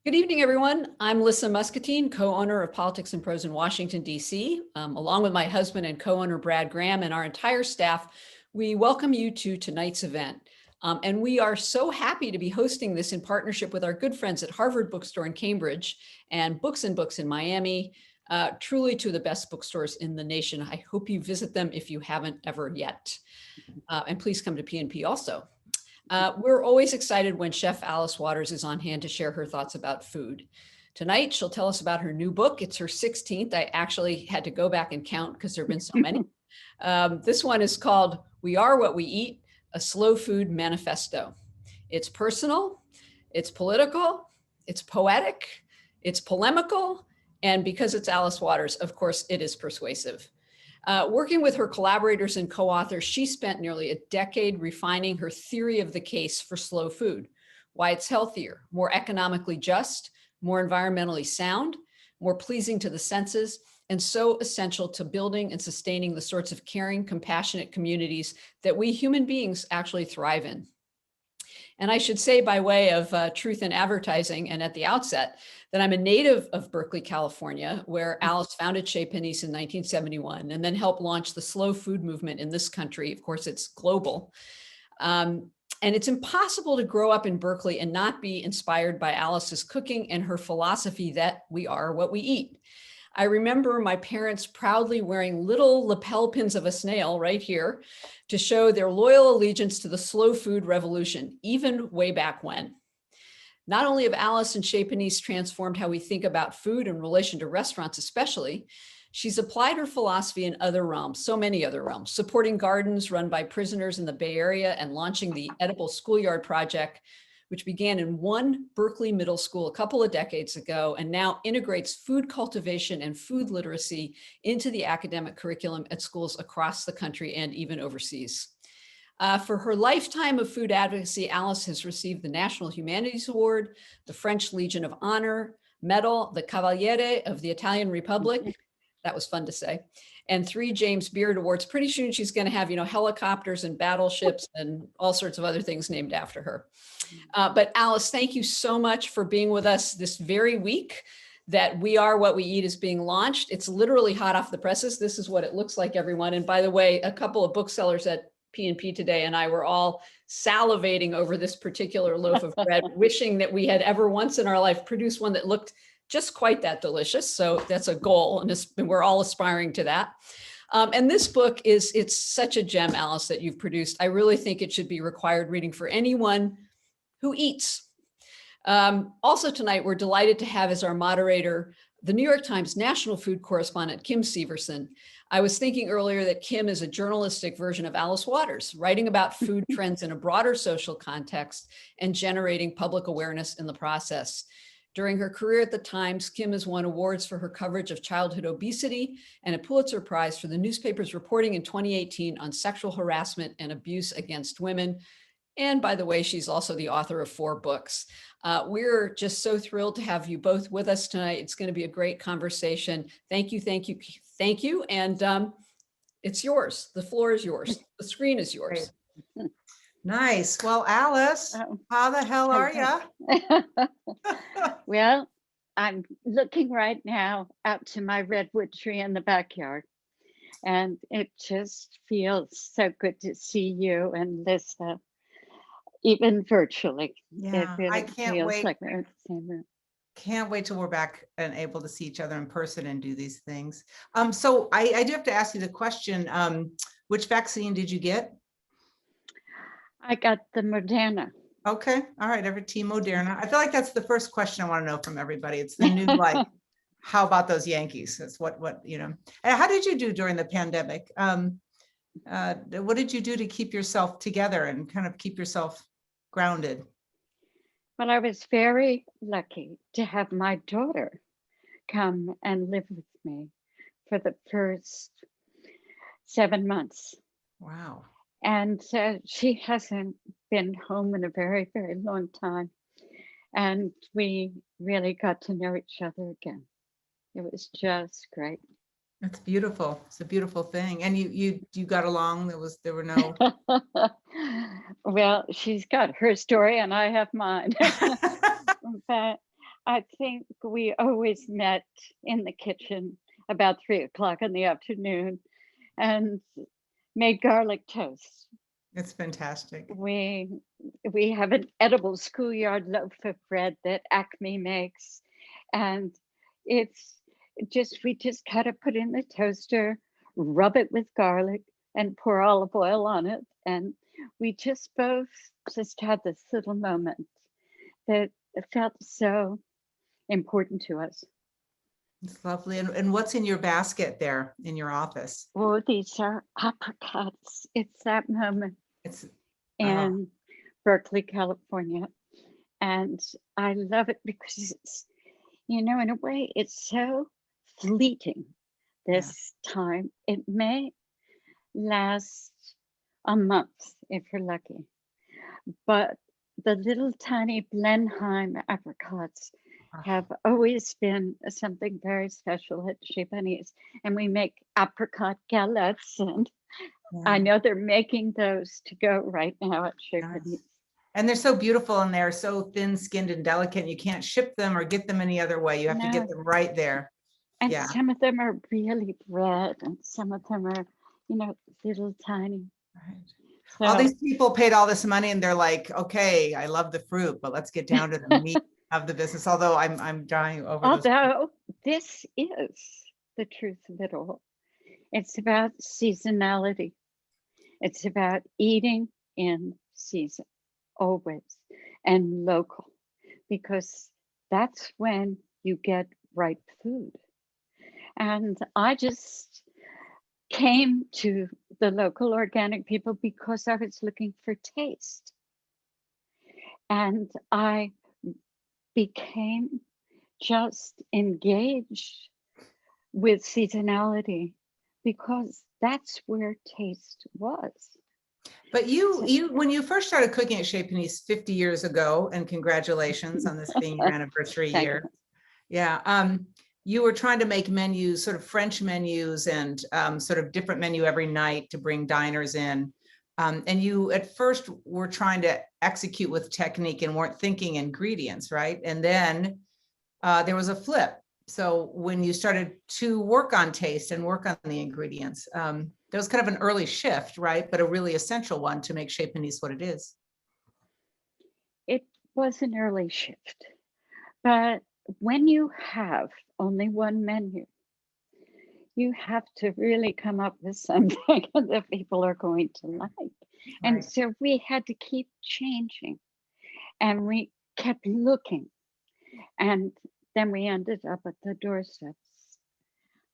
Good evening, everyone. I'm Lissa Muscatine, co-owner of Politics and Prose in Washington, D.C. Along with my husband and co-owner Brad Graham and our entire staff, we welcome you to tonight's event. And we are so happy to be hosting this in partnership with our good friends at Harvard Bookstore in Cambridge and Books and Books in Miami, truly two of the best bookstores in the nation. I hope you visit them if you haven't ever yet. And please come to PNP also. We're always excited when Chef Alice Waters is on hand to share her thoughts about food. Tonight, she'll tell us about her new book. It's her 16th. I actually had to go back and count because there have been so many. This one is called We Are What We Eat, a Slow Food Manifesto. It's personal, it's political, it's poetic, it's polemical, and because it's Alice Waters, of course, it is persuasive. Working with her collaborators and co-authors, she spent nearly a decade refining her theory of the case for slow food, why it's healthier, more economically just, more environmentally sound, more pleasing to the senses, and so essential to building and sustaining the sorts of caring, compassionate communities that we human beings actually thrive in. And I should say, by way of truth in advertising and at the outset, that I'm a native of Berkeley, California, where Alice founded Chez Panisse in 1971 and then helped launch the slow food movement in this country. Of course, it's global. And it's impossible to grow up in Berkeley and not be inspired by Alice's cooking and her philosophy that we are what we eat. I remember my parents proudly wearing little lapel pins of a snail right here to show their loyal allegiance to the slow food revolution, even way back when. Not only have Alice and Chez Panisse transformed how we think about food in relation to restaurants especially, she's applied her philosophy in other realms, so many other realms, supporting gardens run by prisoners in the Bay Area and launching the Edible Schoolyard Project, which began in one Berkeley middle school a couple of decades ago and now integrates food cultivation and food literacy into the academic curriculum at schools across the country and even overseas. For her lifetime of food advocacy, Alice has received the National Humanities Award, the French Legion of Honor Medal, the Cavaliere of the Italian Republic. That was fun to say. And 3 James Beard Awards. Pretty soon she's going to have, helicopters and battleships and all sorts of other things named after her. But Alice, thank you so much for being with us this very week that We Are What We Eat is being launched. It's literally hot off the presses. This is what it looks like, everyone. And by the way, a couple of booksellers at PNP today and I were all salivating over this particular loaf of bread, wishing that we had ever once in our life produced one that looked just quite that delicious. So that's a goal, and we're all aspiring to that. And this book it's such a gem, Alice, that you've produced. I really think it should be required reading for anyone who eats. Also tonight, we're delighted to have as our moderator, the New York Times national food correspondent, Kim Severson. I was thinking earlier that Kim is a journalistic version of Alice Waters, writing about food trends in a broader social context and generating public awareness in the process. During her career at the Times, Kim has won awards for her coverage of childhood obesity and a Pulitzer Prize for the newspaper's reporting in 2018 on sexual harassment and abuse against women. And by the way, she's also the author of 4 books. We're just so thrilled to have you both with us tonight. It's going to be a great conversation. Thank you, thank you, thank you. And it's yours. The floor is yours. The screen is yours. Nice. Well, Alice, how the hell are you? Well, I'm looking right now out to my redwood tree in the backyard, and it just feels so good to see you and Lissa, even virtually. Yeah, really I can't wait. Like we're in the same room. Can't wait till we're back and able to see each other in person and do these things. So I do have to ask you the question, which vaccine did you get? I got the Moderna. Okay. All right. Every team Moderna. I feel like that's the first question I want to know from everybody. It's the new, like, how about those Yankees? That's what. And how did you do during the pandemic? What did you do to keep yourself together and kind of keep yourself grounded? Well, I was very lucky to have my daughter come and live with me for the first 7 months. Wow. And she hasn't been home in a very, very long time. And we really got to know each other again. It was just great. That's beautiful. It's a beautiful thing. And you got along. There were no. Well, she's got her story and I have mine. But I think we always met in the kitchen about 3 o'clock in the afternoon and made garlic toast. It's fantastic. We have an edible schoolyard loaf of bread that Acme makes, and it's we just kind of put in the toaster, rub it with garlic, and pour olive oil on it, and we just both just had this little moment that felt so important to us. It's lovely. And what's in your basket there in your office? Oh, these are apricots. It's that moment It's in Berkeley, California. And I love it because it's, in a way, it's so fleeting this time. It may last a month if you're lucky. But the little tiny Blenheim apricots have always been something very special at Chez Panisse. And we make apricot galettes, and I know they're making those to go right now at Chez Panisse. And they're so beautiful, and they're so thin-skinned and delicate, and you can't ship them or get them any other way. You have to get them right there. And some of them are really red, and some of them are, little tiny. Right. So, All these people paid all this money, and they're like, okay, I love the fruit, but let's get down to the meat of the business. Although I'm dying over although this is the truth of it all. It's about seasonality. It's about eating in season, always, and local, because that's when you get ripe food. And I just came to the local organic people because I was looking for taste. And I became just engaged with seasonality because that's where taste was. But you when you first started cooking at Chez Panisse 50 years ago, and congratulations on this being your anniversary year. Yeah. You were trying to make menus, sort of French menus, and sort of different menu every night to bring diners in. And you at first were trying to execute with technique and weren't thinking ingredients, right? And then there was a flip. So when you started to work on taste and work on the ingredients, there was kind of an early shift, right? But a really essential one to make Chez Panisse what it is. It was an early shift, but when you have only one menu, you have to really come up with something that people are going to like. And so we had to keep changing, and we kept looking. And then we ended up at the doorsteps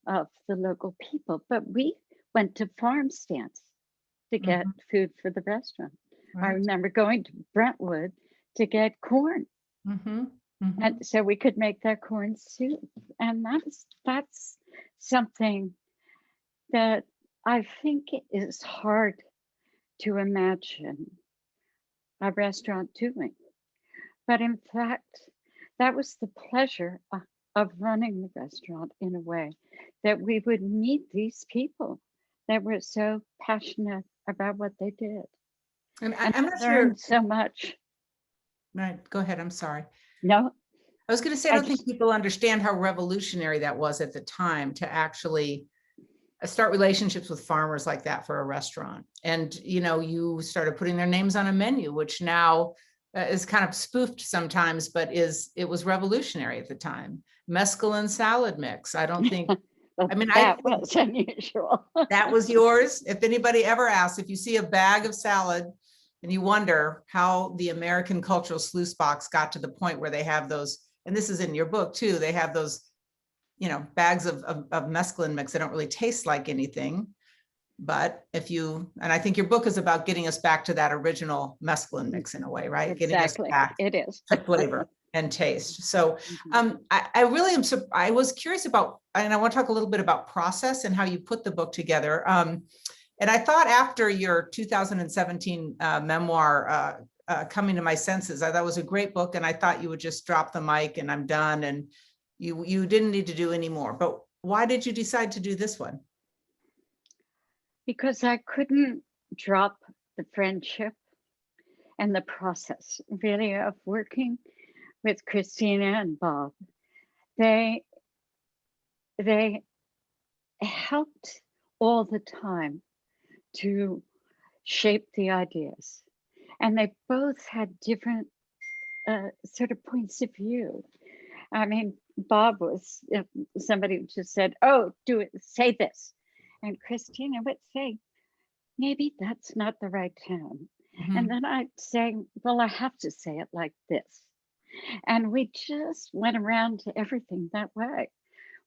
of the local people. But we went to farm stands to get food for the restaurant. I remember going to Brentwood to get corn. And so we could make that corn soup. And that's something that I think is hard to imagine a restaurant doing. But in fact, that was the pleasure of running the restaurant, in a way, that we would meet these people that were so passionate about what they did. And I'm not learned sure. so much. Right. Go ahead. I'm sorry. No. I was going to say, I don't think people understand how revolutionary that was at the time to actually start relationships with farmers like that for a restaurant. And, you started putting their names on a menu, which now is kind of spoofed sometimes, but it was revolutionary at the time. Mescaline salad mix. I don't think, that was unusual. That was yours. If anybody ever asks, if you see a bag of salad and you wonder how the American cultural sluice box got to the point where they have those, and this is in your book too, they have those, bags of mescaline mix. They don't really taste like anything. But and I think your book is about getting us back to that original mescaline mix in a way, right? Exactly. Getting us back it is. to flavor and taste. So I really am, I was curious about, and I want to talk a little bit about process and how you put the book together. And I thought after your 2017 memoir, Coming to My Senses, I thought it was a great book, and I thought you would just drop the mic and I'm done, and you didn't need to do any more. But why did you decide to do this one? Because I couldn't drop the friendship and the process, really, of working with Christina and Bob, they helped all the time to shape the ideas. And they both had different sort of points of view. I mean, Bob was somebody just said, "Oh, do it, say this," and Christina would say, "Maybe that's not the right time." And then I'd say, "Well, I have to say it like this." And we just went around to everything that way.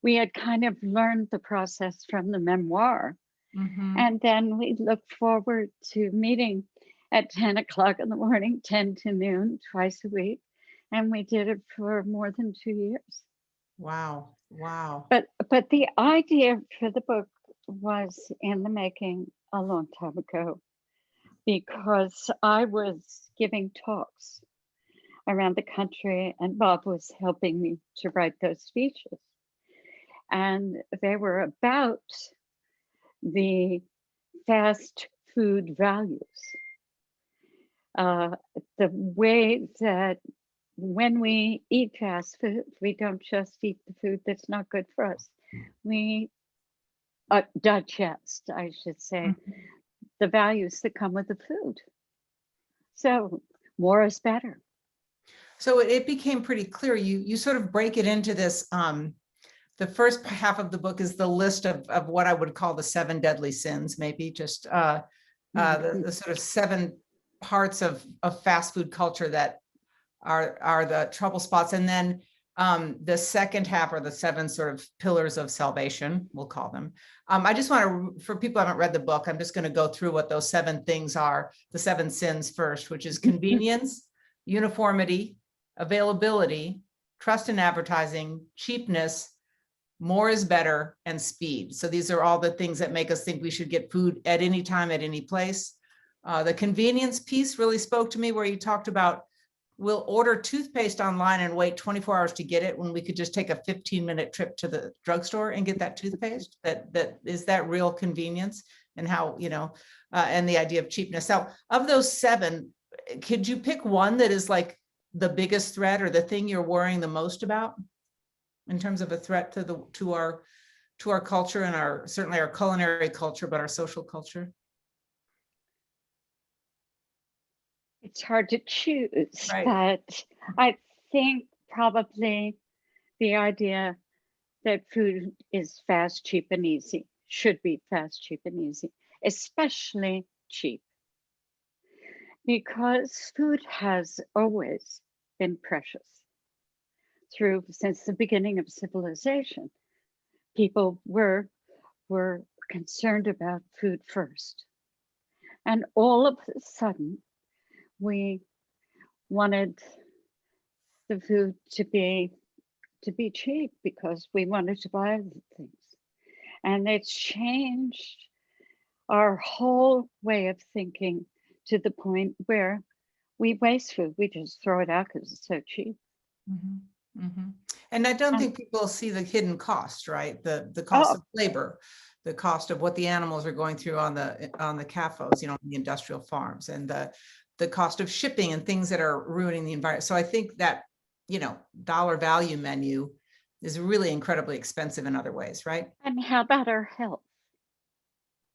We had kind of learned the process from the memoir. And then we looked forward to meeting at 10 o'clock in the morning, 10 to noon, twice a week. And we did it for more than 2 years. Wow. Wow. But the idea for the book was in the making a long time ago, because I was giving talks around the country and Bob was helping me to write those speeches. And they were about the fast food values. The way that when we eat fast food, we don't just eat the food that's not good for us. We digest, I should say, the values that come with the food. So more is better. So it became pretty clear. You sort of break it into this. The first half of the book is the list of what I would call the 7 deadly sins, maybe just the sort of 7 parts of fast food culture that are the trouble spots. And then the second half are the 7 sort of pillars of salvation, we'll call them. I just want to, for people who haven't read the book, I'm just going to go through what those 7 things are, the 7 sins first, which is convenience, uniformity, availability, trust in advertising, cheapness, more is better, and speed. So these are all the things that make us think we should get food at any time, at any place. The convenience piece really spoke to me, where you talked about, we'll order toothpaste online and wait 24 hours to get it when we could just take a 15-minute trip to the drugstore and get that toothpaste. That is that real convenience, and how, and the idea of cheapness. So of those 7, could you pick one that is like the biggest threat, or the thing you're worrying the most about in terms of a threat to our culture, and certainly our culinary culture, but our social culture? It's hard to choose, Right. but I think probably the idea that food is fast, cheap, and easy, should be fast, cheap, and easy, especially cheap. Because food has always been precious. Since the beginning of civilization, people were concerned about food first. And all of a sudden, we wanted the food to be cheap because we wanted to buy the things. And it's changed our whole way of thinking to the point where we waste food. We just throw it out because it's so cheap. And I don't think people see the hidden cost, right? The cost of labor, the cost of what the animals are going through on the CAFOs, the industrial farms, and the cost of shipping and things that are ruining the environment. So I think that, dollar value menu is really incredibly expensive in other ways, right? And how about our health?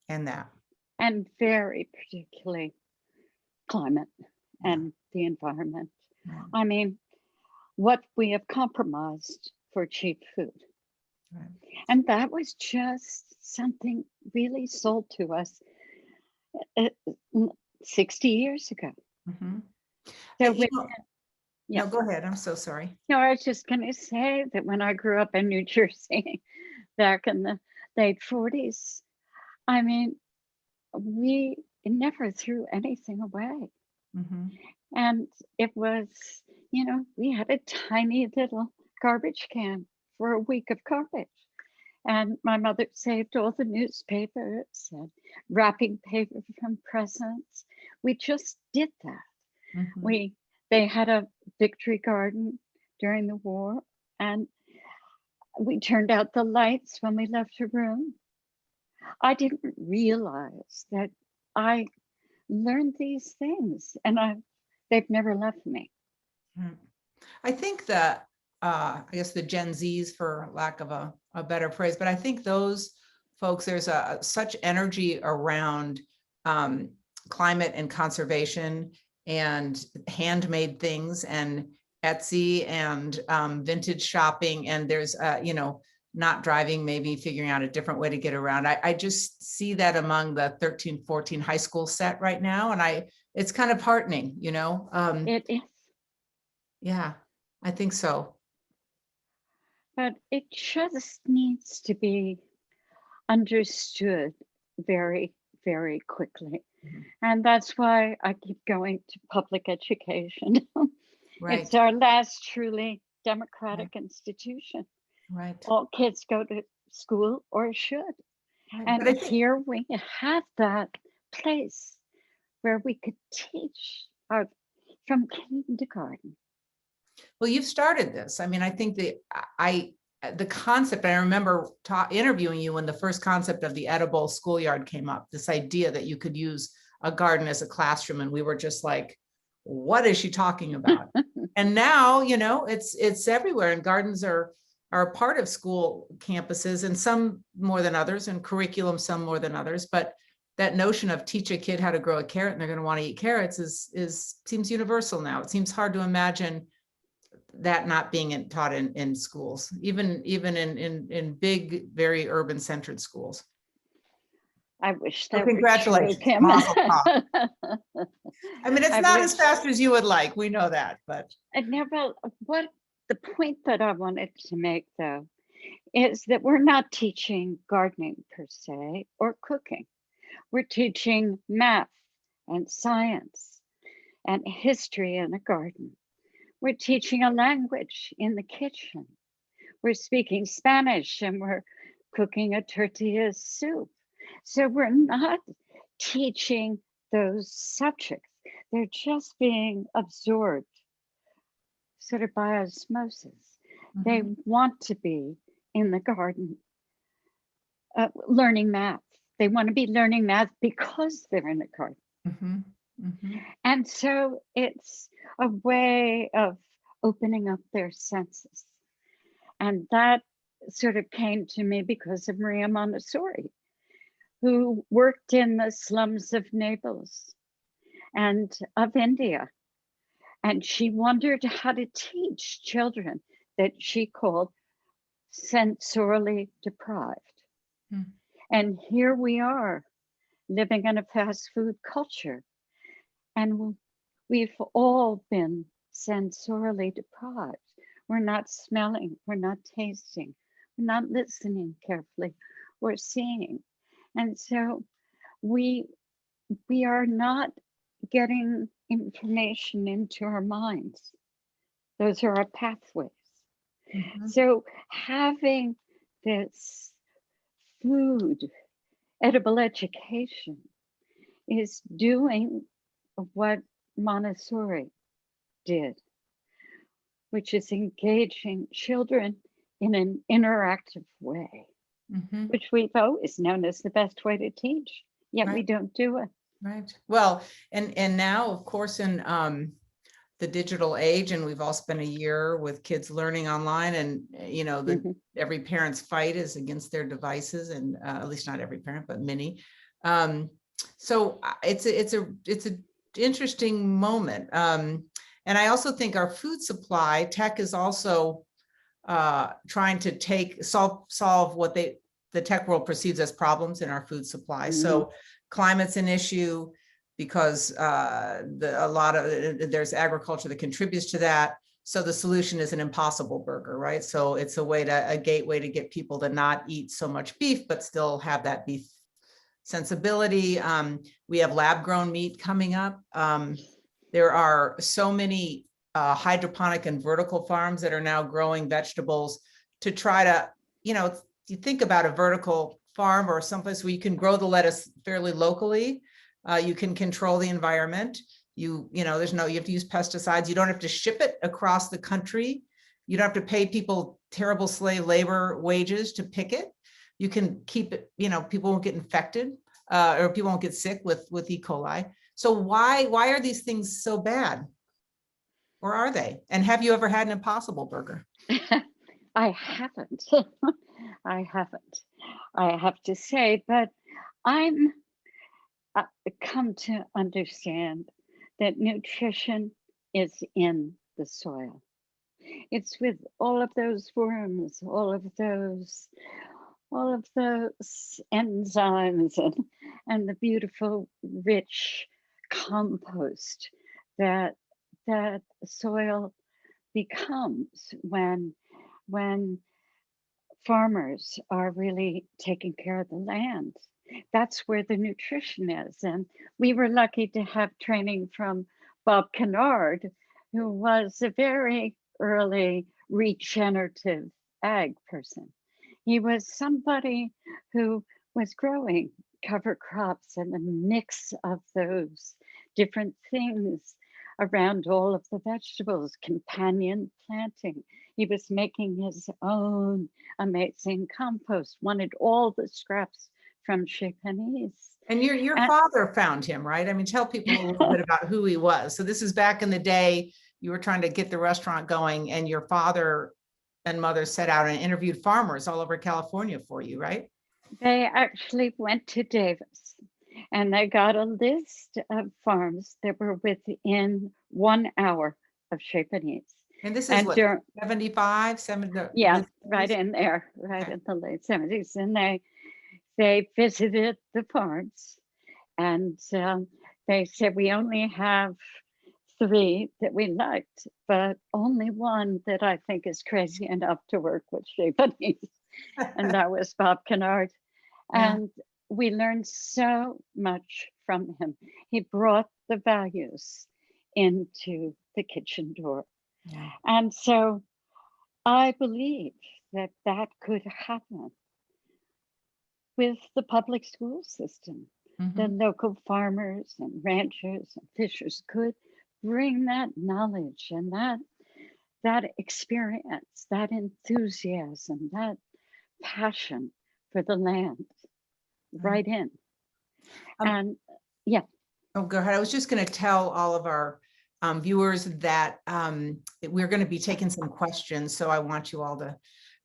And very particularly climate and the environment. I mean, what we have compromised for cheap food. Right. And that was just something really sold to us 60 years ago. So no, go ahead. I'm so sorry. No, I was just going to say that when I grew up in New Jersey back in the late 40s, I mean, we never threw anything away. And it was, we had a tiny little garbage can for a week of garbage. And my mother saved all the newspapers and wrapping paper from presents. We just did that. They had a victory garden during the war, and we turned out the lights when we left a room. I didn't realize that I learned these things, and they've never left me. I think that, I guess the Gen Zs, for lack of a better phrase, but I think those folks, there's such energy around climate and conservation and handmade things and Etsy and vintage shopping. And there's, not driving, maybe figuring out a different way to get around. I just see that among the 13, 14 high school set right now. And it's kind of heartening, It is, yeah, I think so. but it just needs to be understood very, very quickly. Mhm. And that's why I keep going to public education. Right, It's our last truly democratic institution. right. All kids go to school or should. Right. And But I think, here we have that place where we could teach from kindergarten. well, you've started this. I mean, I think the concept, I remember interviewing you when the first concept of the Edible Schoolyard came up, this idea that you could use a garden as a classroom. And we were just like, what is she talking about? And now, it's everywhere, and gardens are a part of school campuses, and some more than others, and curriculum some more than others. But that notion of teach a kid how to grow a carrot and they're going to want to eat carrots seems universal now. It seems hard to imagine that not being taught in schools, even in big, very urban centered schools. I wish So that were true, congratulations. Kim. Mazel tov. I mean, it's I not as wish- fast as you would like. We know that, but I never, what the point that I wanted to make though, is that we're not teaching gardening per se or cooking. We're teaching math and science and history in a garden. We're teaching a language in the kitchen. We're speaking Spanish and we're cooking a tortilla soup. So we're not teaching those subjects. They're just being absorbed sort of by osmosis. They want to be in the garden learning math. They want to be learning math because they're in the garden. Mhm, mhm. And so it's a way of opening up their senses. And that sort of came to me because of Maria Montessori, who worked in the slums of Naples and of India. And she wondered how to teach children that she called sensorily deprived. Hmm. And here we are living in a fast food culture. And we've all been sensorily deprived. We're not smelling, we're not tasting, we're not listening carefully, we're seeing. And so we are not getting information into our minds. Those are our pathways. Mhm. So having this food, edible education is doing what Montessori did, which is engaging children in an interactive way, Mhm. which we've always known as the best way to teach, yet we Right. don't do it. Right. Well, and now, of course, in the digital age, and we've all spent a year with kids learning online, and Mhm. every parent's fight is against their devices, and at least not every parent, but many. So it's an interesting moment. And I also think our food supply tech is also trying to solve what the tech world perceives as problems in our food supply. So climate's an issue because there's agriculture that contributes to that. So the solution is an Impossible Burger, right? So it's a gateway to get people to not eat so much beef, but still have that beef sensibility. We have lab grown meat coming up. There are so many hydroponic and vertical farms that are now growing vegetables to try to, you think about a vertical farm or someplace where you can grow the lettuce fairly locally. You can control the environment. You have to use pesticides. You don't have to ship it across the country. You don't have to pay people terrible slave labor wages to pick it. You can keep it, people won't get infected or people won't get sick with E. coli. So why are these things so bad? Or are they? And have you ever had an Impossible Burger? I haven't. I haven't. I have to say, but I'm come to understand that nutrition is in the soil. It's with all of those worms, all of those enzymes and the beautiful rich compost that that soil becomes when farmers are really taking care of the land. That's where the nutrition is. And we were lucky to have training from Bob Kennard, who was a very early regenerative ag person. He was somebody who was growing cover crops and a mix of those different things around all of the vegetables, companion planting. He was making his own amazing compost, wanted all the scraps from Chez Panisse. And your father found him, right? I mean, tell people a little bit about who he was. So this is back in the day, you were trying to get the restaurant going, and your father and mother set out and interviewed farmers all over California for you, right? They actually went to Davis and they got a list of farms that were within 1 hour of Chez Panisse. And this is what, 75, 70? Yeah, right in there, right in the late 70s. And they visited the farms, and they said, we only have 3 that we liked, but only one that I think is crazy enough to work with Chez Panisse. And that was Bob Kennard. Yeah. And we learned so much from him. He brought the values into the kitchen door. Yeah. And so I believe that that could happen with the public school system. The local farmers and ranchers and fishers could bring that knowledge and that experience, that enthusiasm, that passion for the land right in. And yeah. Oh, go ahead. I was just going to tell all of our viewers that we're going to be taking some questions. So I want you all to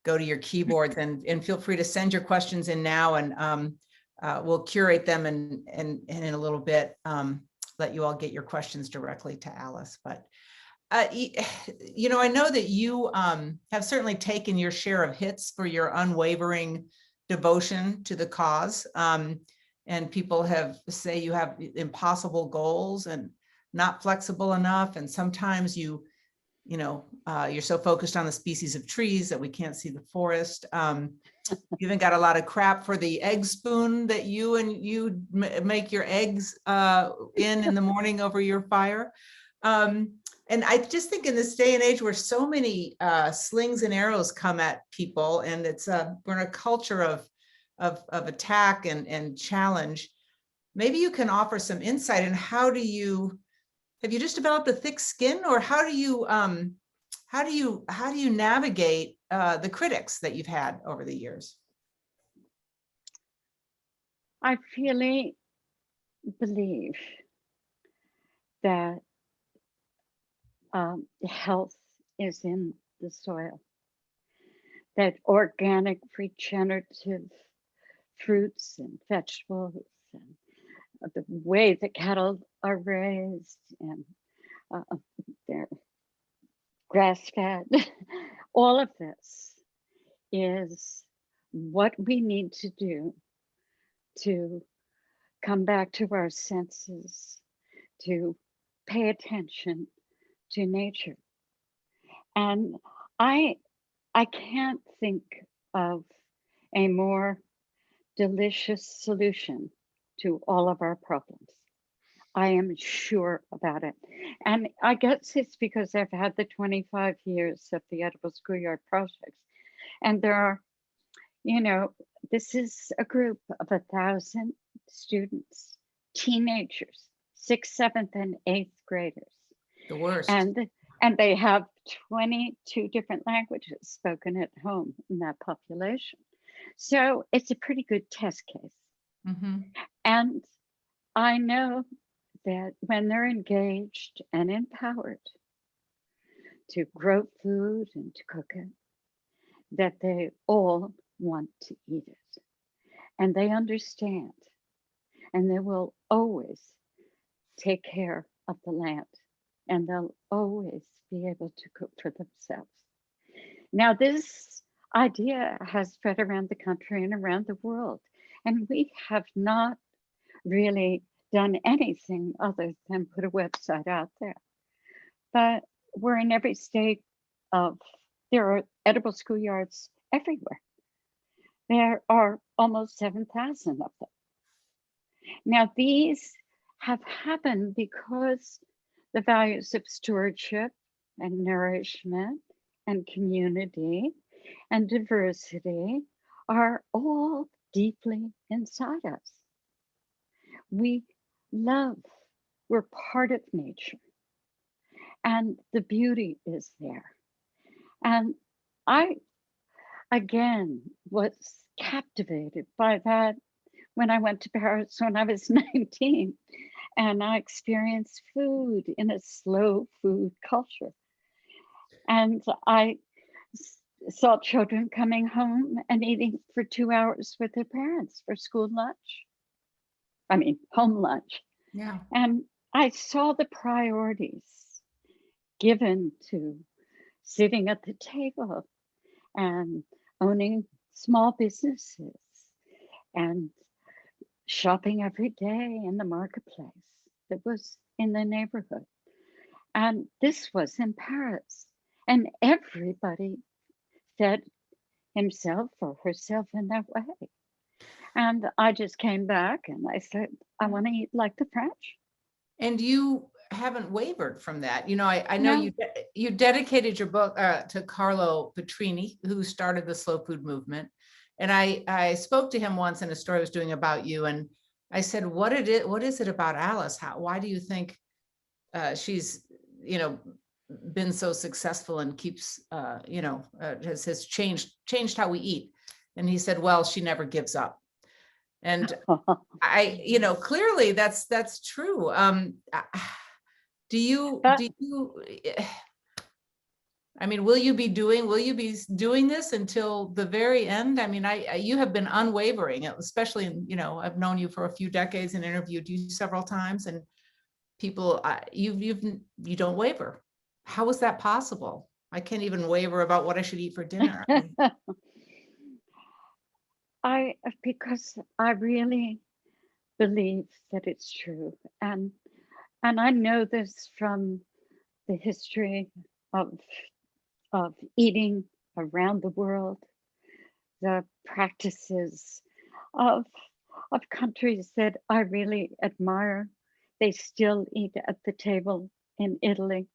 go to your keyboards and feel free to send your questions in now, and we'll curate them and in a little bit let you all get your questions directly to Alice. But you know, I know that you have certainly taken your share of hits for your unwavering devotion to the cause. And people say you have impossible goals and not flexible enough. And sometimes you're so focused on the species of trees that we can't see the forest. You even got a lot of crap for the egg spoon that you make your eggs in the morning over your fire. And I just think in this day and age where so many slings and arrows come at people, and we're in a culture of attack and challenge, maybe you can offer some insight in have you just developed a thick skin, or how do you navigate the critics that you've had over the years? I really believe that health is in the soil, that organic regenerative fruits and vegetables and the way the cattle are raised and they're grass-fed, all of this is what we need to do to come back to our senses, to pay attention to nature. And I can't think of a more delicious solution to all of our problems. I am sure about it. And I guess it's because I've had the 25 years of the Edible Schoolyard Project. And there are, this is a group of 1,000 students, teenagers, 6th, 7th, and 8th graders. The worst. And they have 22 different languages spoken at home in that population. So it's a pretty good test case. And I know that when they're engaged and empowered, to grow food and to cook it, that they all want to eat it. And they understand, and they will always take care of the land, and they'll always be able to cook for themselves. Now, this idea has spread around the country and around the world, and we have not really done anything other than put a website out there. But we're in every state there are edible schoolyards everywhere. There are almost 7,000 of them. Now, these have happened because the values of stewardship and nourishment and community and diversity are all deeply inside us. We love, we're part of nature, and the beauty is there. And I, again, was captivated by that when I went to Paris when I was 19, and I experienced food in a slow food culture. And I saw children coming home and eating for 2 hours with their parents for school lunch. I mean, home lunch. Yeah. And I saw the priorities given to sitting at the table and owning small businesses and shopping every day in the marketplace that was in the neighborhood. And this was in Paris. And everybody fed himself or herself in that way. And I just came back and I said, I want to eat like the French. And you haven't wavered from that. You know, I know No. you dedicated your book to Carlo Petrini, who started the slow food movement. And I spoke to him once in a story I was doing about you. And I said, what is it about Alice? Why do you think she's, you know, been so successful and keeps, has changed how we eat? And he said, well, she never gives up. And clearly that's true. Do you, I mean, will you be doing this until the very end? I mean, you have been unwavering, especially, I've known you for a few decades and interviewed you several times, and people, you don't waver. How is that possible? I can't even waver about what I should eat for dinner. Because I really believe that it's true. And I know this from the history of eating around the world, the practices of countries that I really admire. They still eat at the table in Italy.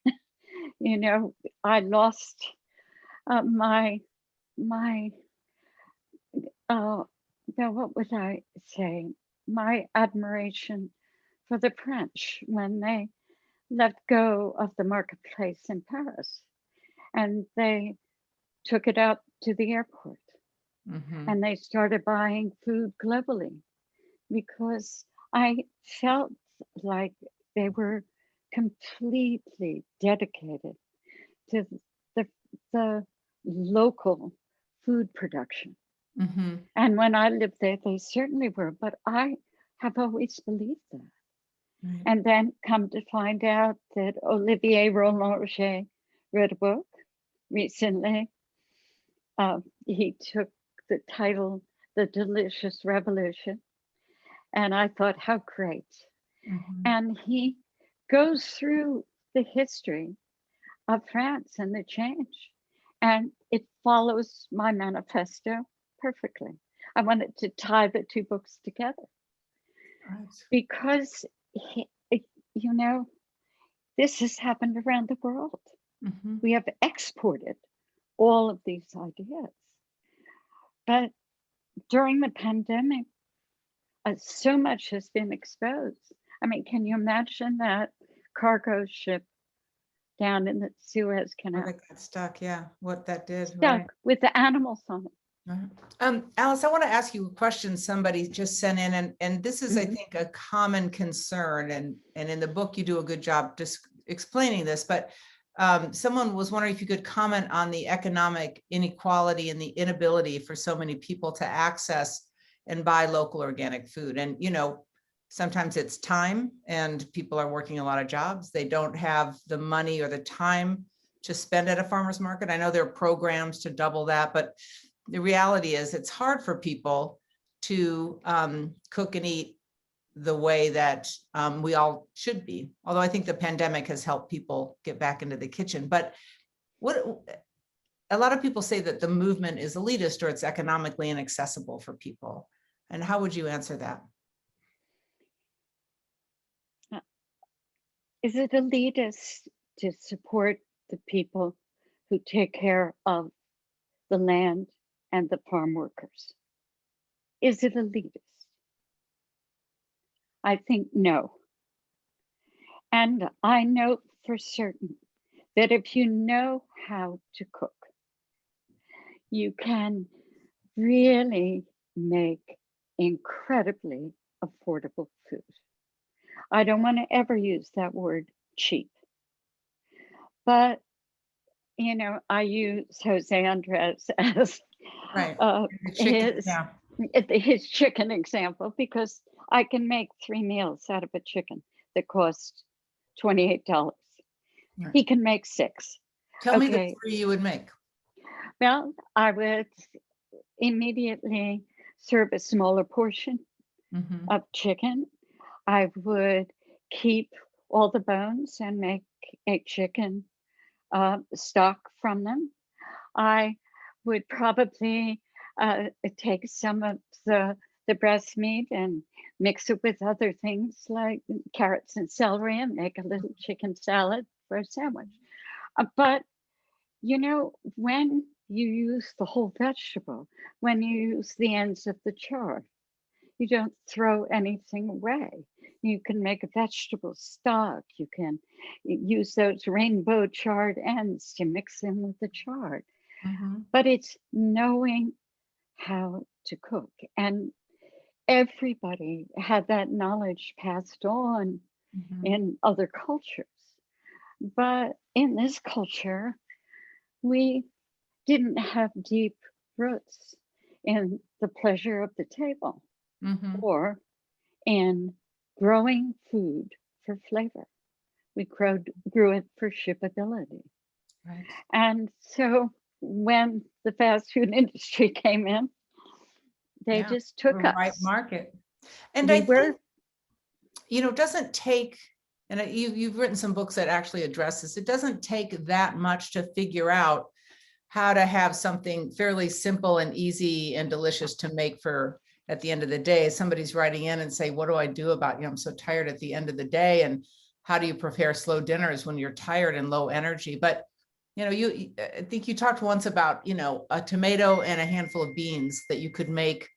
I lost what would I say? My admiration for the French when they let go of the marketplace in Paris and they took it out to the airport. Mm-hmm. And they started buying food globally because I felt like they were completely dedicated to the local food production. Mm-hmm. And when I lived there, they certainly were, but I have always believed that. Right. And then come to find out that Olivier Roland-Roger wrote a book recently. He took the title, The Delicious Revolution. And I thought, how great. Mm-hmm. And he goes through the history of France and the change. And it follows my manifesto perfectly. I wanted to tie the two books together. Right. Because, this has happened around the world. Mm-hmm. We have exported all of these ideas. But during the pandemic, so much has been exposed. I mean, can you imagine that cargo ship down in the Suez Canal? That got stuck, yeah, what that did. Stuck right. with the animals on it. Alice, I want to ask you a question somebody just sent in, and this is, I think, a common concern, and in the book you do a good job just explaining this, but someone was wondering if you could comment on the economic inequality and the inability for so many people to access and buy local organic food. And, you know, sometimes it's time and people are working a lot of jobs. They don't have the money or the time to spend at a farmer's market. I know there are programs to double that, but the reality is it's hard for people to cook and eat the way that we all should be. Although I think the pandemic has helped people get back into the kitchen. But what a lot of people say that the movement is elitist or it's economically inaccessible for people. And how would you answer that? Is it elitist to support the people who take care of the land and the farm workers? Is it elitist? I think no. And I know for certain that if you know how to cook, you can really make incredibly affordable food. I don't want to ever use that word cheap, but you know, I use Jose Andres as Right. his chicken example, because I can make 3 meals out of a chicken that cost $28. Right. He can make 6. Tell me the 3 you would make. Well, I would immediately serve a smaller portion of chicken. I would keep all the bones and make a chicken stock from them. I would probably take some of the breast meat and mix it with other things like carrots and celery and make a little chicken salad for a sandwich. But you know, when you use the whole vegetable, when you use the ends of the chard, you don't throw anything away. You can make a vegetable stock. You can use those rainbow chard ends to mix in with the chard. But it's knowing how to cook. And everybody had that knowledge passed on in other cultures. But in this culture, we didn't have deep roots in the pleasure of the table or in growing food for flavor. We grew it for shippability. Right. And so when the fast food industry came in, they just took us. Right market. And I think, you know, it doesn't take, and you've written some books that actually address this, it doesn't take that much to figure out how to have something fairly simple and easy and delicious to make for at the end of the day. Somebody's writing in and say, what do I do about, you know, I'm so tired at the end of the day. And how do you prepare slow dinners when you're tired and low energy? But, you know, I think you talked once about, you know, a tomato and a handful of beans that you could make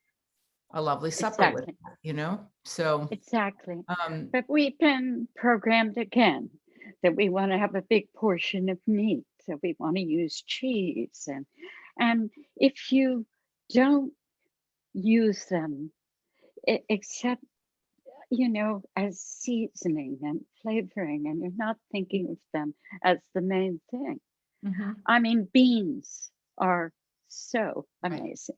a lovely supper with, you know? So exactly. But we've been programmed again that we want to have a big portion of meat, that we want to use cheese, and if you don't use them except, you know, as seasoning and flavoring, and you're not thinking of them as the main thing. I mean, beans are so amazing.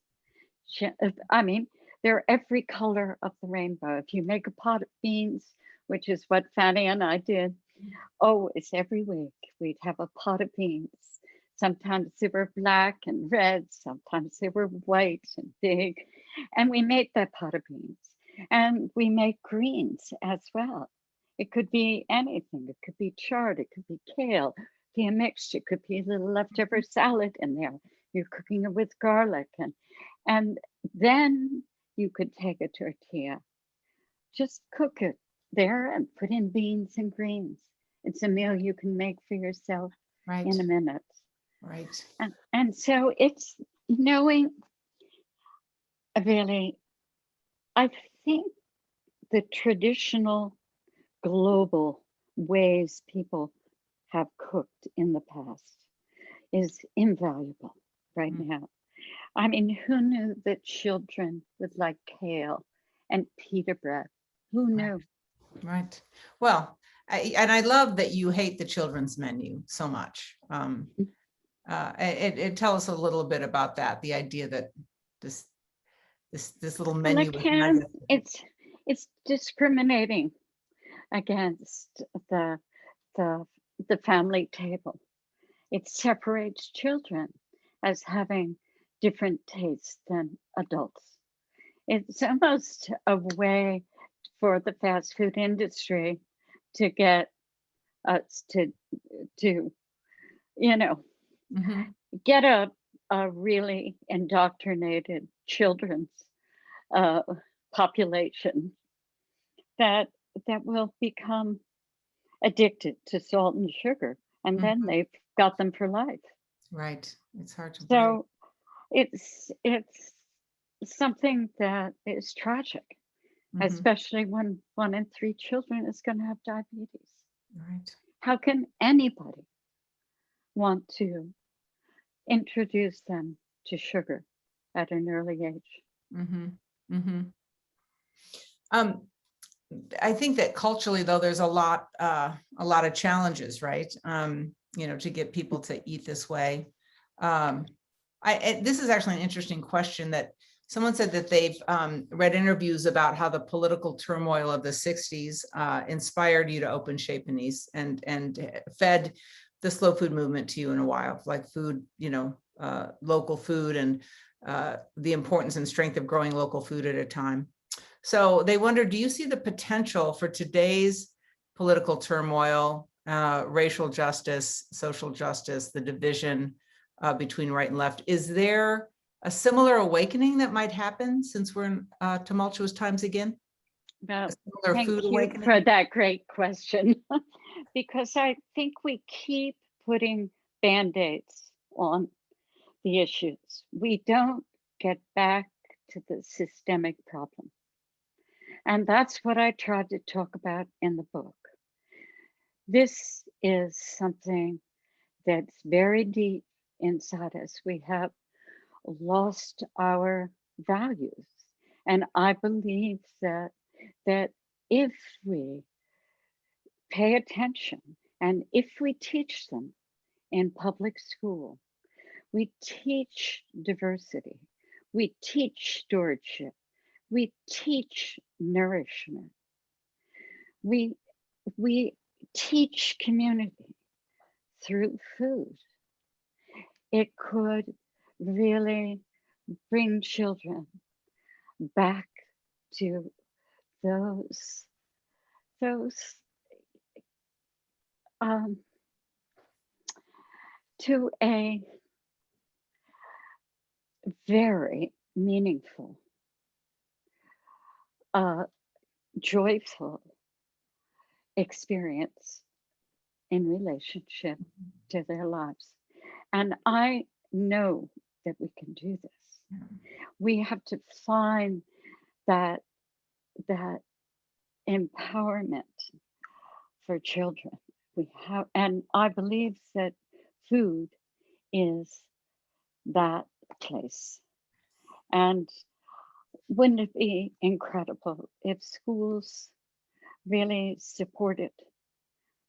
I mean, they're every color of the rainbow. If you make a pot of beans, which is what Fanny and I did, it's every week we'd have a pot of beans. Sometimes they were black and red, sometimes they were white and big. And we made that pot of beans. And we make greens as well. It could be anything. It could be chard, it could be kale, be a mix. It could be a little leftover salad in there. You're cooking it with garlic. And then you could take a tortilla, just cook it there and put in beans and greens. It's a meal you can make for yourself in a minute. Right. And so it's knowing, really, I think the traditional global ways people have cooked in the past is invaluable right now. I mean, who knew that children would like kale and pita bread? Who knew? Right. Well, And I love that you hate the children's menu so much. It tell us a little bit about that, the idea that this little Well, menu is negative. it's discriminating against the family table. It separates children as having different tastes than adults. It's almost a way for the fast food industry to get us to Mhm. get a really indoctrinated children's population that will become addicted to salt and sugar, and then Mhm. they've got them for life. Right. It's hard to break. So it's something that is tragic, Mhm. especially when 1 in 3 children is going to have diabetes. Right. How can anybody want to introduce them to sugar at an early age? Mhm. Mhm. I think that culturally, though, there's a lot of challenges, right? To get people to eat this way. This is actually an interesting question that someone said that they've read interviews about how the political turmoil of the 60s inspired you to open Chez Panisse and fed the slow food movement to you in a while, like food, local food, and the importance and strength of growing local food at a time. So they wonder, do you see the potential for today's political turmoil, racial justice, social justice, the division between right and left? Is there a similar awakening that might happen since we're in tumultuous times again? Well, Similar food thank you awakening? for that great question, because I think we keep putting Band-Aids on the issues. We don't get back to the systemic problem. And that's what I tried to talk about in the book. This is something that's very deep inside us. We have lost our values. And I believe that if we pay attention and if we teach them in public school, we teach diversity, we teach stewardship, we teach nourishment, we teach community through food, it could really bring children back to those to a very meaningful, joyful experience in relationship to their lives. And I know that we can do this. Yeah. We have to find that empowerment for children. We have, and I believe that food is that place. And wouldn't it be incredible if schools really supported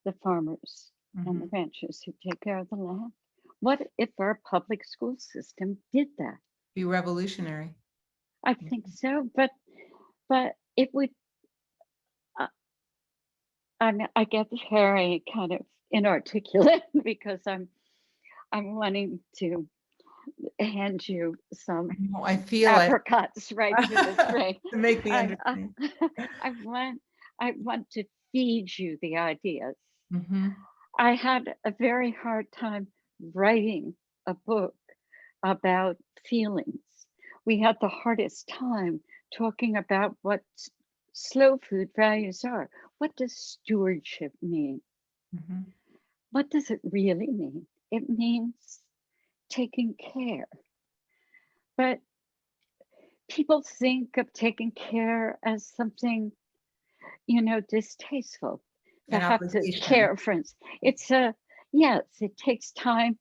the farmers and the ranchers who take care of the land? What if our public school system did that? Be revolutionary. I think so, but it would. I get very kind of inarticulate because I'm wanting to hand you some I feel it. apricots right to the tray. To make me I understand. want to feed you the ideas. Mhm. I had a very hard time writing a book about feelings. We had the hardest time talking about what slow food values are. What does stewardship mean? Mhm. What does it really mean? It means taking care. But people think of taking care as something, distasteful. To An have to obligation. care for us. Yes, it takes time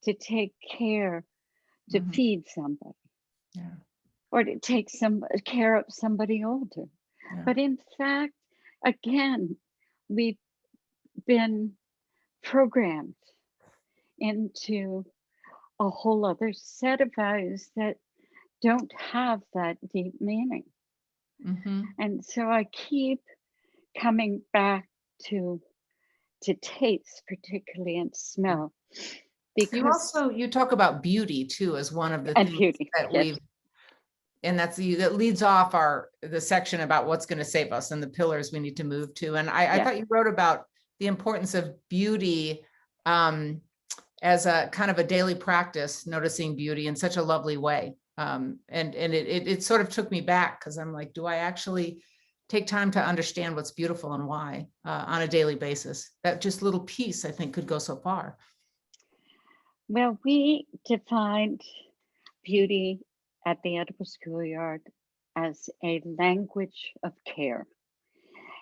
to take care, to Mhm. feed somebody, Yeah. or to take some care of somebody older. Yeah. But in fact, again, we been programmed into a whole other set of values that don't have that deep meaning. Mm-hmm. And so I keep coming back to taste, particularly, and smell, because You talk about beauty too as one of the and things beauty. that Yes. and that leads off the section about what's going to save us and the pillars we need to move to. And I Yeah. thought you wrote about the importance of beauty as a kind of a daily practice, noticing beauty in such a lovely way. And it sort of took me back, because I'm like, do I actually take time to understand what's beautiful and why on a daily basis? That just little piece, I think, could go so far. Well, we defined beauty at the Edible Schoolyard as a language of care.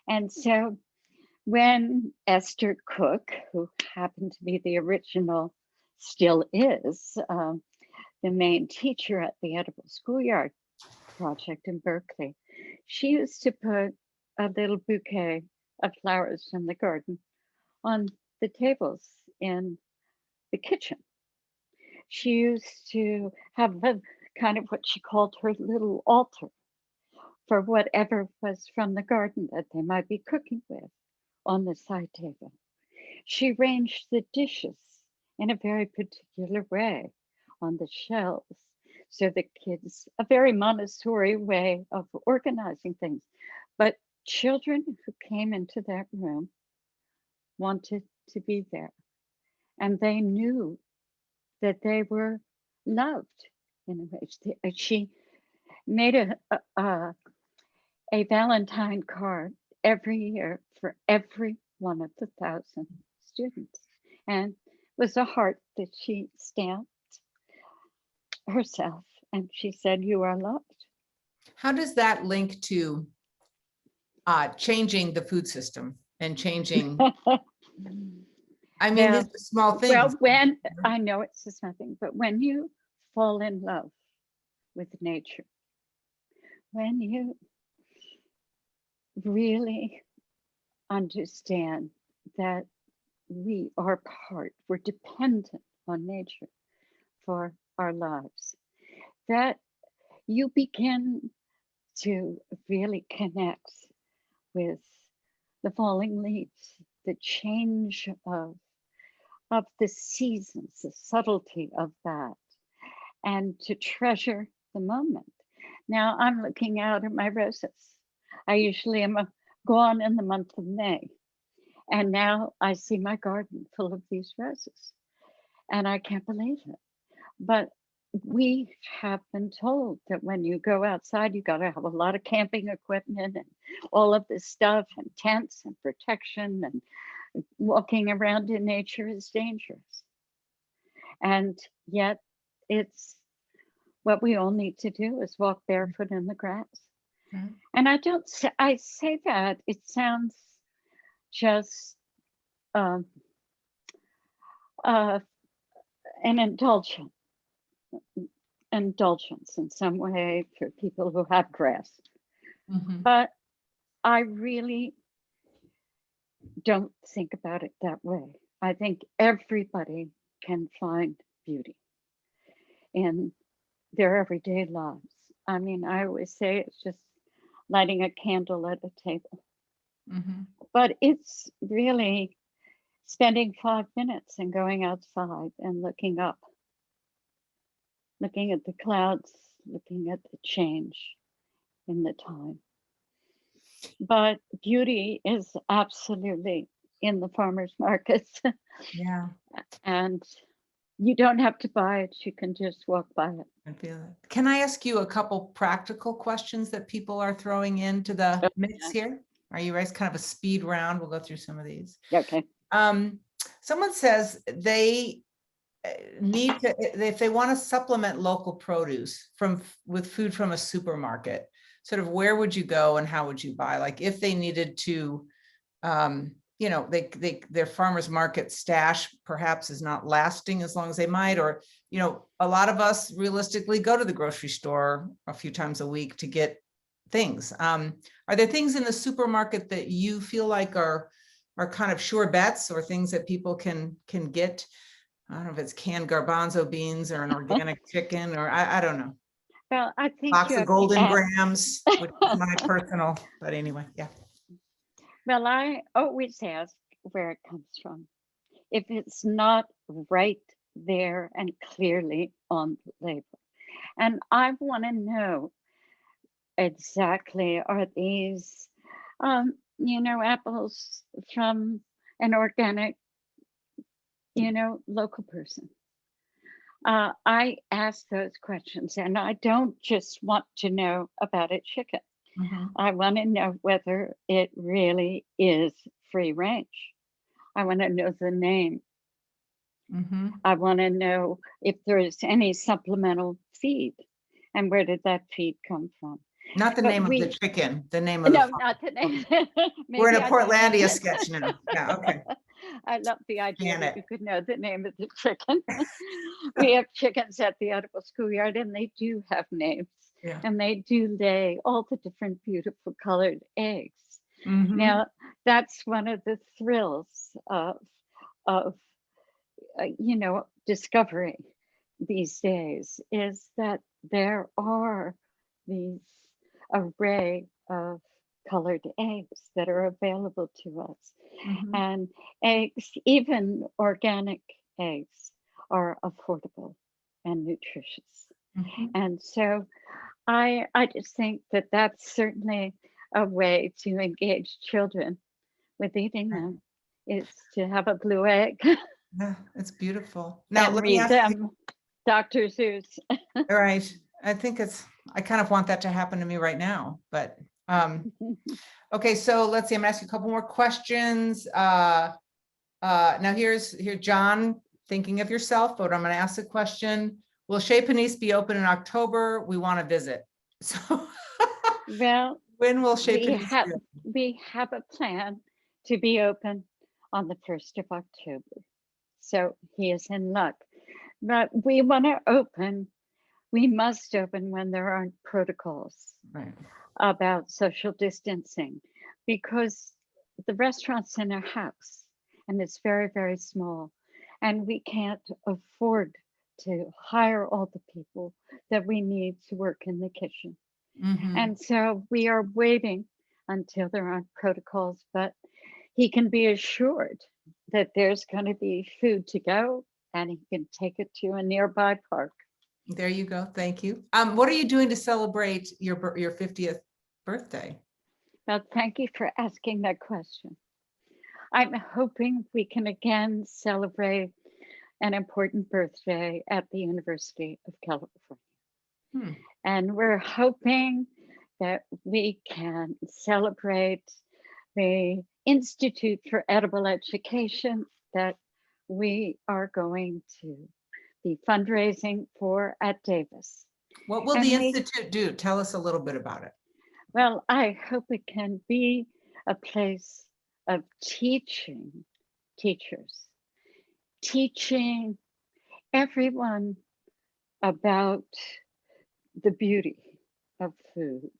And so when Esther Cook, who happened to be the original, still is the main teacher at the Edible Schoolyard Project in Berkeley, she used to put a little bouquet of flowers from the garden on the tables in the kitchen. She used to have a kind of what she called her little altar for whatever was from the garden that they might be cooking with on the side table. She arranged the dishes in a very particular way on the shelves, so the kids, a very Montessori way of organizing things. But children who came into that room wanted to be there, and they knew that they were loved in a way. She made a Valentine card every year for every one of the 1,000 students, and was a heart that she stamped herself, and she said, "You are loved." How does that link to changing the food system and changing? I mean, Well, it's a small thing. well, when I know it's just nothing, but when you fall in love with nature, when you really understand that we are we're dependent on nature for our lives, that you begin to really connect with the falling leaves, the change of the seasons, the subtlety of that, and to treasure the moment. Now I'm looking out at my roses. I usually am gone in the month of May, and now I see my garden full of these roses, and I can't believe it. But we have been told that when you go outside, you got to have a lot of camping equipment and all of this stuff, and tents and protection, and walking around in nature is dangerous. And yet it's what we all need to do, is walk barefoot in the grass. Mhm. And I say that it sounds just an indulgence in some way for people who have grass. Mhm. But I really don't think about it that way. I think everybody can find beauty in their everyday lives. I mean, I always say it's just lighting a candle at a table, Mhm. but it's really spending 5 minutes and going outside and looking up, looking at the clouds, looking at the change in the time. But beauty is absolutely in the farmers markets, Yeah, and you don't have to buy it, you can just walk by it. I feel it. Can I ask you a couple practical questions that people are throwing into the mix here? Are you ready? It's kind of a speed round. We'll go through some of these. Okay. Someone says they need to, if they want to supplement local produce with food from a supermarket, sort of where would you go and how would you buy? Like if they needed to, you know, their farmers market stash perhaps is not lasting as long as they might, or, you know, a lot of us realistically go to the grocery store a few times a week to get things. Are there things in the supermarket that you feel like are are kind of sure bets or things that people can get. I don't know if it's canned garbanzo beans or an organic chicken, or I don't know. Well, I think Box you of have to Golden ask. Grams, which is my personal, but anyway, yeah. Well, I always ask where it comes from. If it's not right there and clearly on the label. And I want to know exactly, are these, apples from an organic, local person? I ask those questions, and I don't just want to know about a chicken. Mhm. I want to know whether it really is free range. I want to know the name. Mhm. I want to know if there's any supplemental feed and where did that feed come from. Not the But name of the we, chicken, the name of the no, farm. not the name. We're in Maybe a I should name Portlandia it. sketch now. Yeah, okay. I love the idea that Janet. you could know the name of the chicken. We have chickens at the Edible Schoolyard, and they do have names, Yeah. and they do lay all the different beautiful colored eggs. Mhm. Now, that's one of the thrills of discovery these days, is that there are these array of colored eggs that are available to us. Mhm. And eggs, even organic eggs, are affordable and nutritious. Mhm. And so I just think that that's certainly a way to engage children with eating Right. them, is to have a blue egg Yeah, it's beautiful. Now, and let me read ask you, them Dr. Seuss. all right, I think I kind of want that to happen to me right now, but, okay, so let's see, I'm gonna ask you a couple more questions. Now here's John, thinking of yourself, but I'm gonna ask the question, will Chez Panisse be open in October? We want to visit. So Well, when will Chez we Panisse have be open? we have a plan to be open on the 1st of October. So he is in luck. But we want to open, we must open when there aren't protocols Right. about social distancing, because the restaurant's in a house and it's very, very small. And we can't afford to hire all the people that we need to work in the kitchen. Mhm. And so we are waiting until there aren't protocols, but he can be assured that there's going to be food to go and he can take it to a nearby park. There you go. Thank you. What are you doing to celebrate your 50th birthday? Well, thank you for asking that question. I'm hoping we can again celebrate an important birthday at the University of California. Hmm. And we're hoping that we can celebrate the Institute for Edible Education that we are going to be fundraising for at Davis. What will And the we- Institute do? Tell us a little bit about it. Well, I hope it can be a place of teaching teachers, teaching everyone about the beauty of food,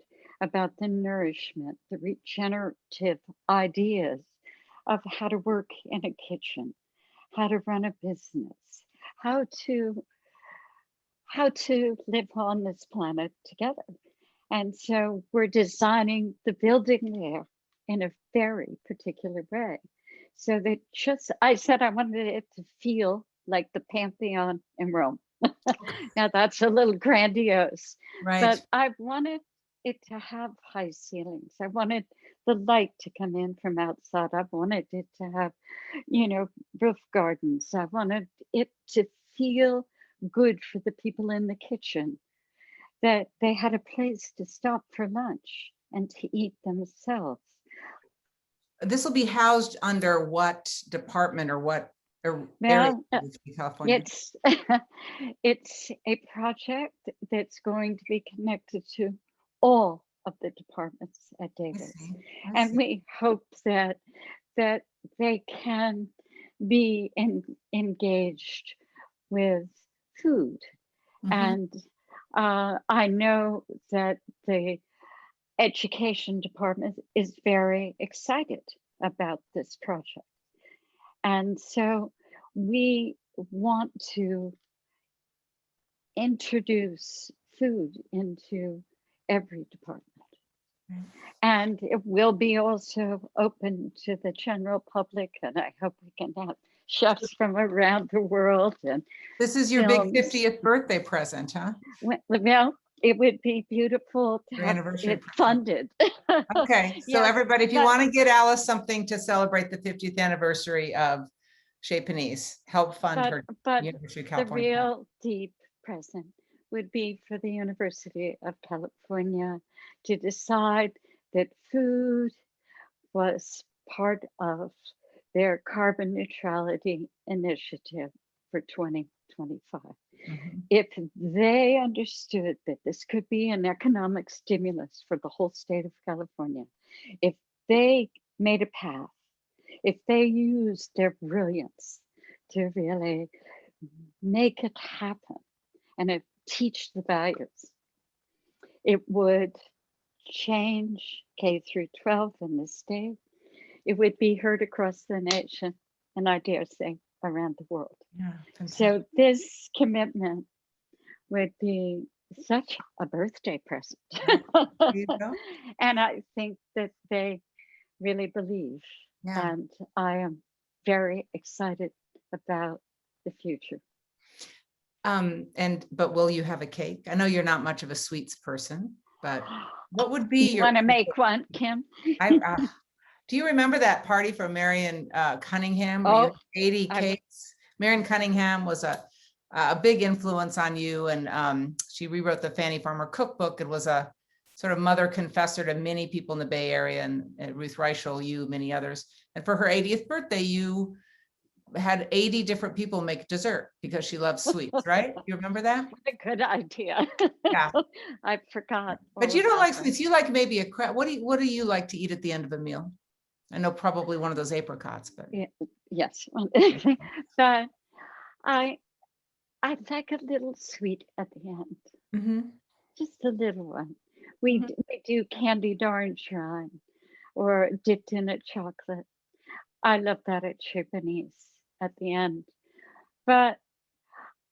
about the nourishment, the regenerative ideas of how to work in a kitchen, how to run a business, how to live on this planet together. And so we're designing the building there in a very particular way. So that I said I wanted it to feel like the Pantheon in Rome. Now that's a little grandiose, Right. but I wanted it to have high ceilings. I wanted the light to come in from outside. I wanted it to have, roof gardens. I wanted it to feel good for the people in the kitchen, that they had a place to stop for lunch and to eat themselves. This will be housed under what department or what area Well, of California? it's a project that's going to be connected to all of the departments at I Davis. see. I And see. we hope that they can be engaged with food. Mhm. And I know that the education department is very excited about this project. And so we want to introduce food into every department. Right. And it will be also open to the general public, and I hope we can have chefs from around the world. And This is your big films. 50th birthday present, huh? Well, it would be beautiful to Your have anniversary it present. funded. Okay, so Yes, everybody, if you but- want to get Alice something to celebrate the 50th anniversary of Chez Panisse, help fund her But University of the California. real deep present would be for the University of California to decide that food was part of their carbon neutrality initiative for 2025. Mhm. If they understood that this could be an economic stimulus for the whole state of California, if they made a path, if they used their brilliance to really make it happen and teach the values, it would change K through 12 in the state. It would be heard across the nation, and I dare say around the world. Yeah, fantastic. So this commitment would be such a birthday present. There you go. And I think that they really believe. Yeah. And I am very excited about the future. But will you have a cake? I know you're not much of a sweets person, but what would be You your? want to make one, Kim? Do you remember that party for Marion Cunningham? Where you had 80 cakes. Marion Cunningham was a big influence on you, and she rewrote the Fannie Farmer Cookbook. It was a sort of mother confessor to many people in the Bay Area, and Ruth Reichel, you, many others. And for her 80th birthday, you had 80 different people make dessert because she loves sweets, right? You remember that? What a good idea. Yeah. I forgot. But you all don't like about sweets. You like maybe a crab. What do you like to eat at the end of a meal? I know probably one of those apricots, but that. Yes. But I like a little sweet at the end. Mhm. Just a little one. We do candied orange rind or dipped in a chocolate. I love that at Chez Panisse at the end. But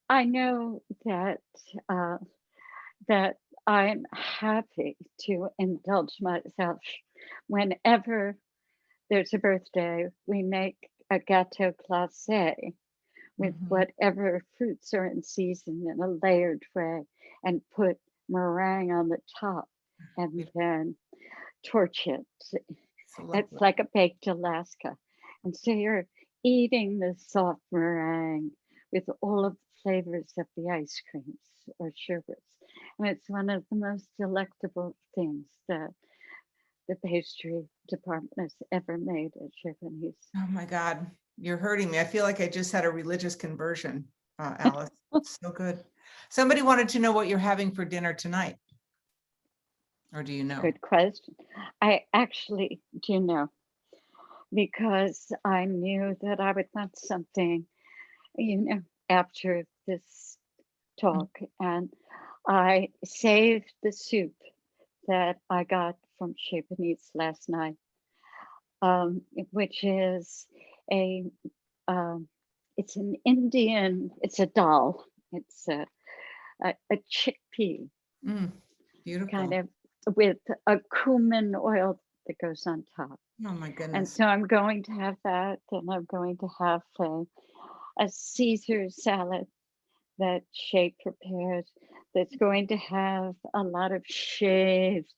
I know that that I'm happy to indulge myself whenever there's a birthday. We make a gâteau glacé with whatever fruits are in season in a layered way, and put meringue on the top, and then torch it. It's like a baked Alaska. And so you're eating the soft meringue with all of the flavors of the ice creams or sherbets. And it's one of the most delectable things that the pastry department has ever made at Chez Panisse. Oh my God, you're hurting me. I feel like I just had a religious conversion, Alice. So good. Somebody wanted to know what you're having for dinner tonight. Or do you know? Good question. I actually do know, because I knew that I would want something, after this talk. And I saved the soup that I got from Chez Panisse last night, which is it's an Indian, it's a dal. It's a chickpea. Beautiful. Kind of with a cumin oil that goes on top. Oh my goodness. And so I'm going to have that, and I'm going to have a Caesar salad that Chez prepared that's going to have a lot of shaved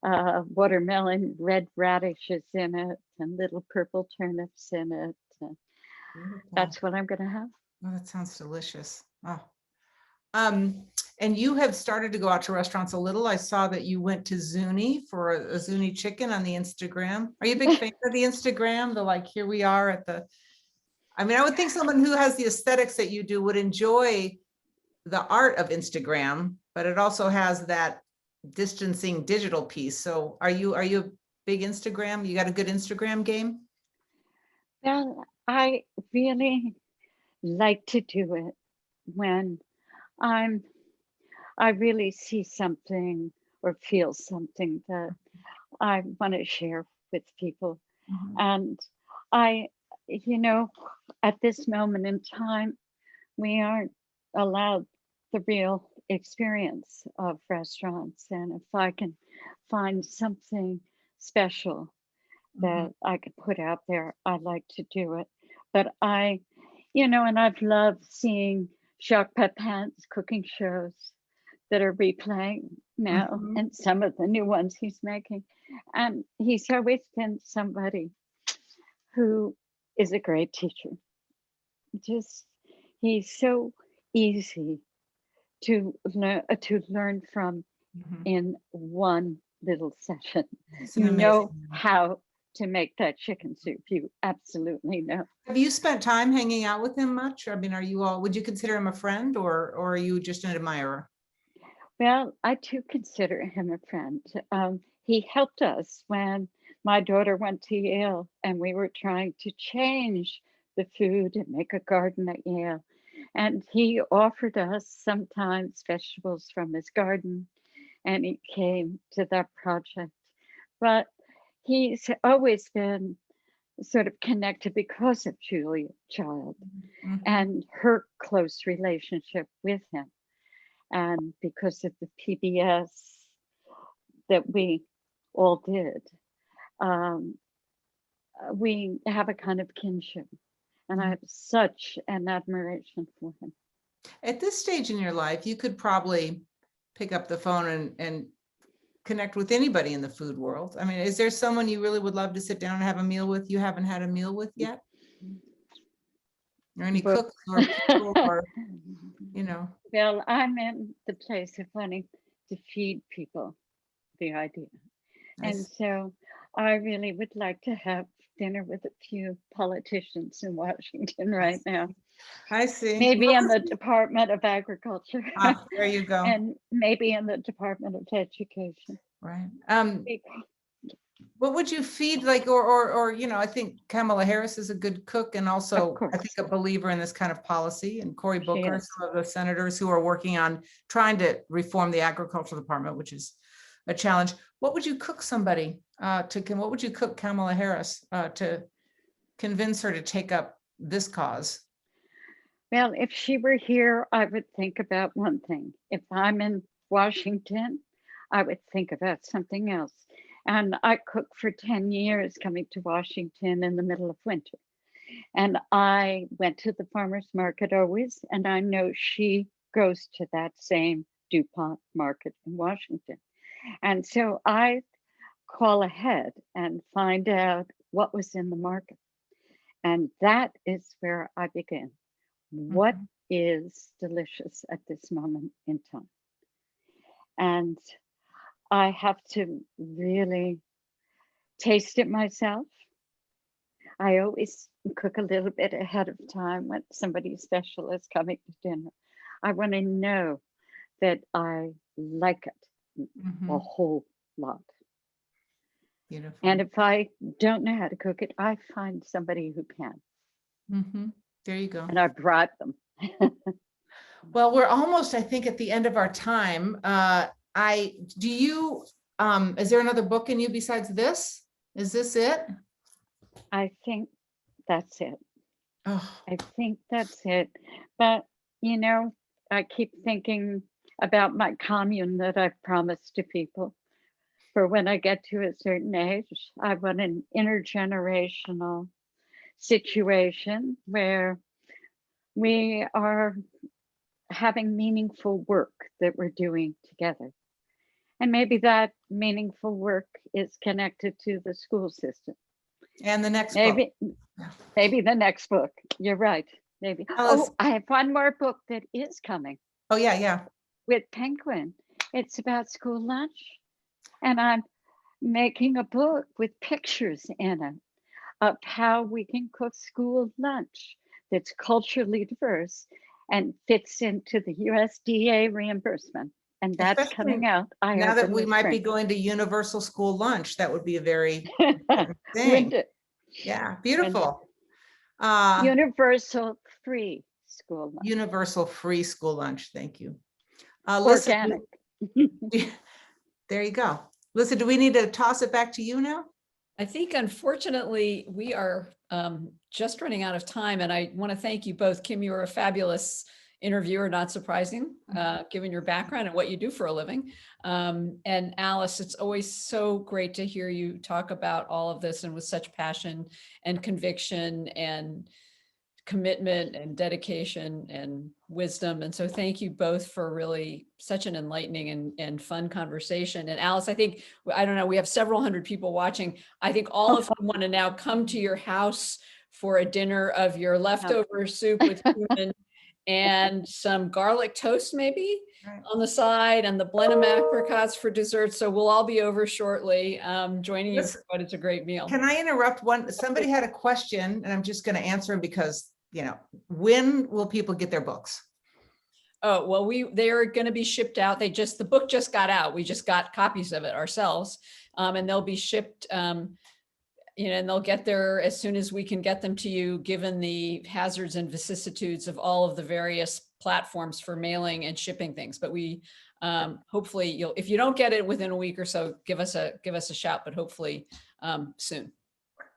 watermelon red radishes in it and little purple turnips in it. And that's what I'm going to have. Oh, that sounds delicious. Oh. And you have started to go out to restaurants a little. I saw that you went to Zuni for a Zuni chicken on the Instagram. Are you a big fan of the Instagram? The like, here we are at the, I mean, I would think someone who has the aesthetics that you do would enjoy the art of Instagram, but it also has that distancing digital piece. So are you a big Instagram? You got a good Instagram game? Well, I really like to do it when I really see something or feel something that I want to share with people. And I, you know, at this moment in time, we aren't allowed the real experience of restaurants. And if I can find something special that I could put out there, I'd like to do it. But and I've loved seeing Jacques Pepin's cooking shows that are replaying now, and some of the new ones he's making. And he's always been somebody who is a great teacher. He's so easy to learn from in one little session. You know how to make that chicken soup. You absolutely know. Have you spent time hanging out with him much? I mean, would you consider him a friend, or are you just an admirer? Well, I too consider him a friend. He helped us when my daughter went to Yale and we were trying to change the food and make a garden at Yale. And he offered us sometimes vegetables from his garden, and he came to that project. But he's always been sort of connected because of Julia Child and her close relationship with him. And because of the PBS that we all did, we have a kind of kinship. And I have such an admiration for him. At this stage in your life, you could probably pick up the phone and connect with anybody in the food world. I mean, is there someone you really would love to sit down and have a meal with you haven't had a meal with yet? Or any cooks or people or, Well, I'm in the place of wanting to feed people the idea. And so I really would like to have dinner with a few politicians in Washington right now. I see. Maybe in the Department of Agriculture. There you go. And maybe in the Department of Education. Right. What would you feed, like, or I think Kamala Harris is a good cook, and also I think a believer in this kind of policy, and Cory Booker, some of the senators who are working on trying to reform the agricultural department, which is a challenge. What would you cook somebody what would you cook Kamala Harris to convince her to take up this cause? Well, if she were here, I would think about one thing. If I'm in Washington, I would think about something else. And I cooked for 10 years coming to Washington in the middle of winter. And I went to the farmer's market always, and I know she goes to that same DuPont market in Washington. And so I call ahead and find out what was in the market. And that is where I begin. What is delicious at this moment in time? And I have to really taste it myself. I always cook a little bit ahead of time when somebody special is coming to dinner. I want to know that I like it a whole lot. Beautiful. And if I don't know how to cook it, I find somebody who can. There you go. And I bribe them. Well, we're almost, I think, at the end of our time. Is there another book in you besides this? Is this it? I think that's it. Oh. I think that's it. But, I keep thinking about my commune that I've promised to people. For when I get to a certain age, I want an intergenerational situation where we are having meaningful work that we're doing together. And maybe that meaningful work is connected to the school system. And the next book. Maybe the next book. You're right. Maybe. I have one more book that is coming. Oh, yeah. With Penguin. It's about school lunch. And I'm making a book with pictures in it of how we can cook school lunch that's culturally diverse and fits into the USDA reimbursement. And that's coming out. Now that we might be going to universal school lunch, that would be a very thing. Yeah, beautiful. Universal free school lunch. Universal free school lunch. Thank you. Organic. There you go. Listen, do we need to toss it back to you now? I think unfortunately we are just running out of time, and I want to thank you both. Kim, you are a fabulous interviewer, not surprising, given your background and what you do for a living. And Alice, it's always so great to hear you talk about all of this and with such passion and conviction and commitment and dedication and wisdom. And so thank you both for really such an enlightening and fun conversation. And Alice, I think, I don't know, we have several hundred people watching. I think all of them want to now come to your house for a dinner of your leftover soup with cumin and some garlic toast maybe Right. on the side, and the Blenheim apricots for dessert. So we'll all be over shortly, joining you, Listen, but it's a great meal. Can I interrupt one? Somebody had a question and I'm just going to answer them because, you know, when will people get their books? Oh, well, they're going to be shipped out. The book just got out. We just got copies of it ourselves. And they'll be shipped, and they'll get there as soon as we can get them to you, given the hazards and vicissitudes of all of the various platforms for mailing and shipping things. But we, hopefully if you don't get it within a week or so, give us a shout, but hopefully soon.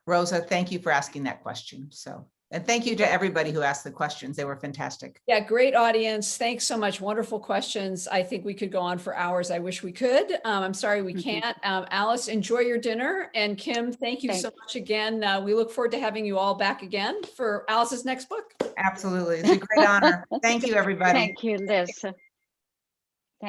Rosa, thank you for asking that question. So, and thank you to everybody who asked the questions. They were fantastic. Yeah, great audience. Thanks so much. Wonderful questions. I think we could go on for hours. I wish we could. I'm sorry we can't. Alice, enjoy your dinner. And Kim, thank you so much again. We look forward to having you all back again for Alice's next book. Absolutely. It's a great honor. Thank you, everybody. Thank you, Liz.